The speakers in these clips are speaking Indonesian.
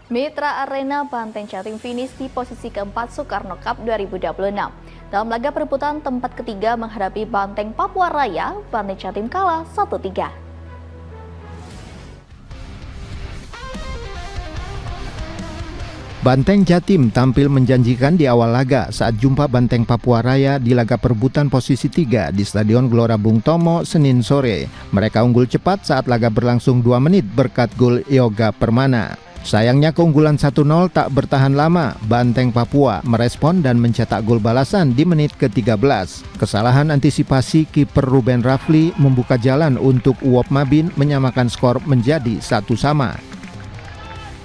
Mitra Arena Banteng Jatim finish di posisi keempat Soekarno Cup 2026. Dalam laga perebutan tempat ketiga menghadapi Banteng Papua Raya, Banteng Jatim kalah 1-3. Banteng Jatim tampil menjanjikan di awal laga saat jumpa Banteng Papua Raya di laga perebutan posisi 3 di Stadion Gelora Bung Tomo Senin sore. Mereka unggul cepat saat laga berlangsung 2 menit berkat gol Yoga Permana. Sayangnya keunggulan 1-0 tak bertahan lama. Banteng Papua merespon dan mencetak gol balasan di menit ke-13. Kesalahan antisipasi kiper Ruben Rafli membuka jalan untuk Uwop Mabin menyamakan skor menjadi 1-1.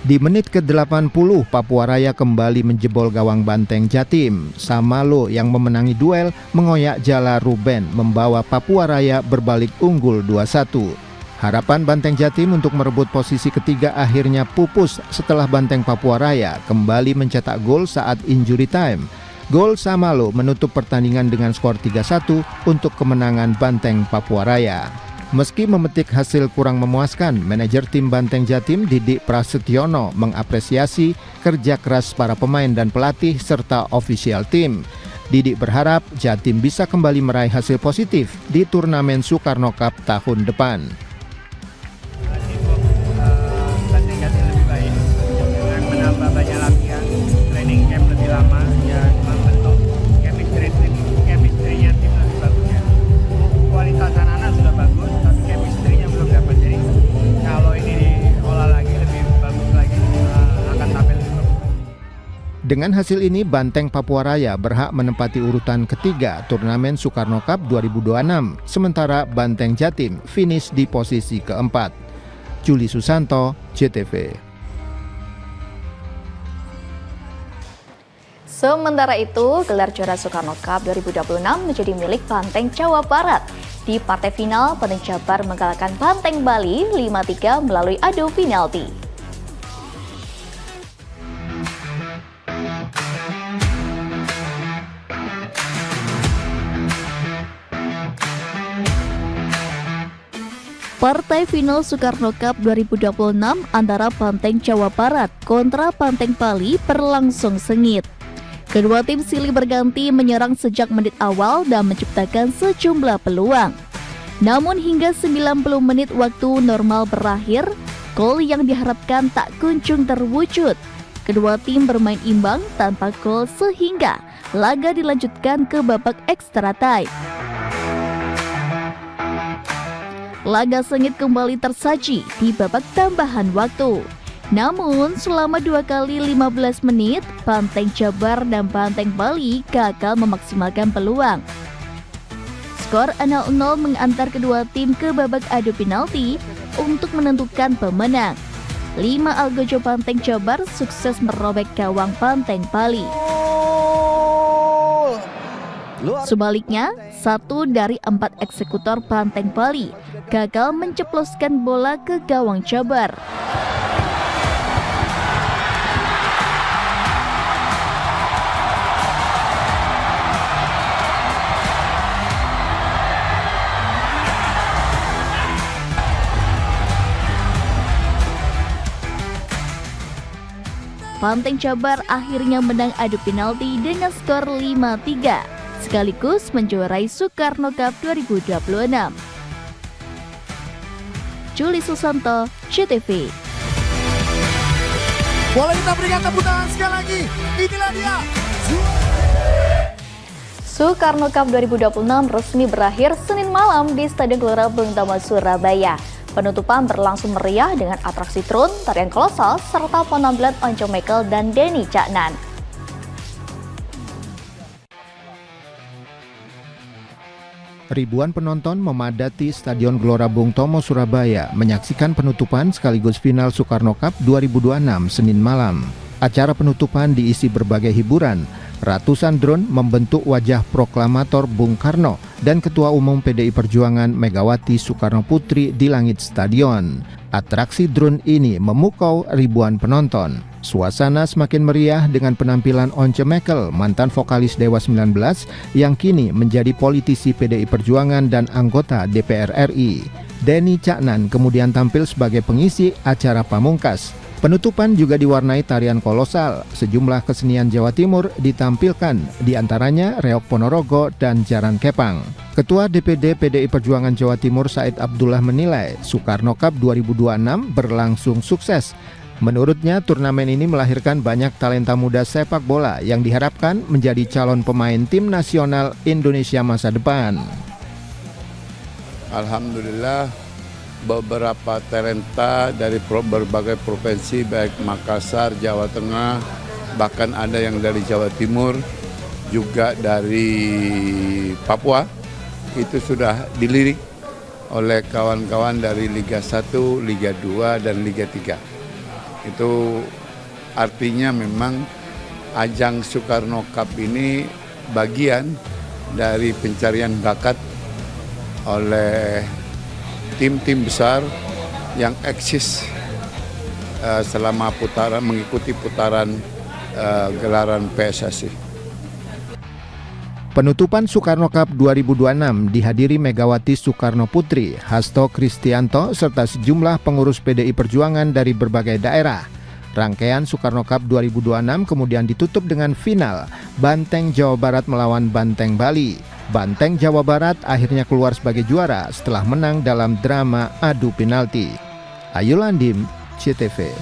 Di menit ke-80, Papua Raya kembali menjebol gawang Banteng Jatim. Samalo yang memenangi duel mengoyak jala Ruben membawa Papua Raya berbalik unggul 2-1. Harapan Banteng Jatim untuk merebut posisi ketiga akhirnya pupus setelah Banteng Papua Raya kembali mencetak gol saat injury time. Gol Samalo menutup pertandingan dengan skor 3-1 untuk kemenangan Banteng Papua Raya. Meski memetik hasil kurang memuaskan, manajer tim Banteng Jatim Didik Prasetyono mengapresiasi kerja keras para pemain dan pelatih serta official tim. Didik berharap Jatim bisa kembali meraih hasil positif di turnamen Soekarno Cup tahun depan. Banteng Jatim lebih baik dengan menambah banyak latihan, training camp lebih lama, ya membentuk chemistry-nya tim lebih bagus ya. Kualitas anak-anak sudah bagus, tapi chemistry-nya belum dapat. Jadi kalau ini diolah lagi lebih bagus lagi, akan tampil lebih bagus. Dengan hasil ini, Banteng Papua Raya berhak menempati urutan ketiga turnamen Soekarno Cup 2026, sementara Banteng Jatim finish di posisi keempat. Juli Susanto, JTV. Sementara itu, gelar juara Soekarno Cup 2026 menjadi milik Banteng Jawa Barat. Di partai final, Banteng Jabar mengalahkan Banteng Bali 5-3 melalui adu penalti. Partai final Soekarno Cup 2026 antara Banteng Jawa Barat kontra Banteng Bali berlangsung sengit. Kedua tim silih berganti menyerang sejak menit awal dan menciptakan sejumlah peluang. Namun hingga 90 menit waktu normal berakhir, gol yang diharapkan tak kunjung terwujud. Kedua tim bermain imbang tanpa gol sehingga laga dilanjutkan ke babak extra time. Laga sengit kembali tersaji di babak tambahan waktu. Namun selama 2 kali 15 menit, Banteng Jabar dan Banteng Bali gagal memaksimalkan peluang. Skor 0-0 mengantar kedua tim ke babak adu penalti untuk menentukan pemenang. 5 algojo Banteng Jabar sukses merobek gawang Banteng Bali. Sebaliknya, 1 dari 4 eksekutor Banteng Bali gagal menceploskan bola ke gawang Jabar. Banteng Jabar akhirnya menang adu penalti dengan skor 5-3, sekaligus menjuarai Soekarno Cup 2026. Juli Susanto, JTV. Boleh kita berikan tepuk tangan sekali lagi. Inilah dia. Soekarno Cup 2026 resmi berakhir Senin malam di Stadion Gelora Bung Tomo, Surabaya. Penutupan berlangsung meriah dengan atraksi tron, tarian kolosal, serta penampilan Once Mekel dan Denny Caknan. Ribuan penonton memadati Stadion Gelora Bung Tomo, Surabaya menyaksikan penutupan sekaligus final Soekarno Cup 2026 Senin malam. Acara penutupan diisi berbagai hiburan. Ratusan drone membentuk wajah proklamator Bung Karno dan Ketua Umum PDI Perjuangan Megawati Soekarno Putri di langit stadion. Atraksi drone ini memukau ribuan penonton. Suasana semakin meriah dengan penampilan Once Mekel, mantan vokalis Dewa 19 yang kini menjadi politisi PDI Perjuangan dan anggota DPR RI. Denny Caknan kemudian tampil sebagai pengisi acara pamungkas. Penutupan juga diwarnai tarian kolosal. Sejumlah kesenian Jawa Timur ditampilkan, diantaranya Reok Ponorogo dan Jaran Kepang. Ketua DPD PDI Perjuangan Jawa Timur Said Abdullah menilai Soekarno Cup 2026 berlangsung sukses. Menurutnya, turnamen ini melahirkan banyak talenta muda sepak bola yang diharapkan menjadi calon pemain tim nasional Indonesia masa depan. Alhamdulillah, beberapa talenta dari berbagai provinsi baik Makassar, Jawa Tengah, bahkan ada yang dari Jawa Timur, juga dari Papua, itu sudah dilirik oleh kawan-kawan dari Liga 1, Liga 2, dan Liga 3. Itu artinya memang ajang Soekarno Cup ini bagian dari pencarian bakat oleh tim-tim besar yang eksis selama mengikuti putaran gelaran PSSI. Penutupan Soekarno Cup 2026 dihadiri Megawati Soekarno Putri, Hasto Kristianto, serta sejumlah pengurus PDI Perjuangan dari berbagai daerah. Rangkaian Soekarno Cup 2026 kemudian ditutup dengan final Banteng Jawa Barat melawan Banteng Bali. Banteng Jawa Barat akhirnya keluar sebagai juara setelah menang dalam drama adu penalti. Ayu Landim, CTV.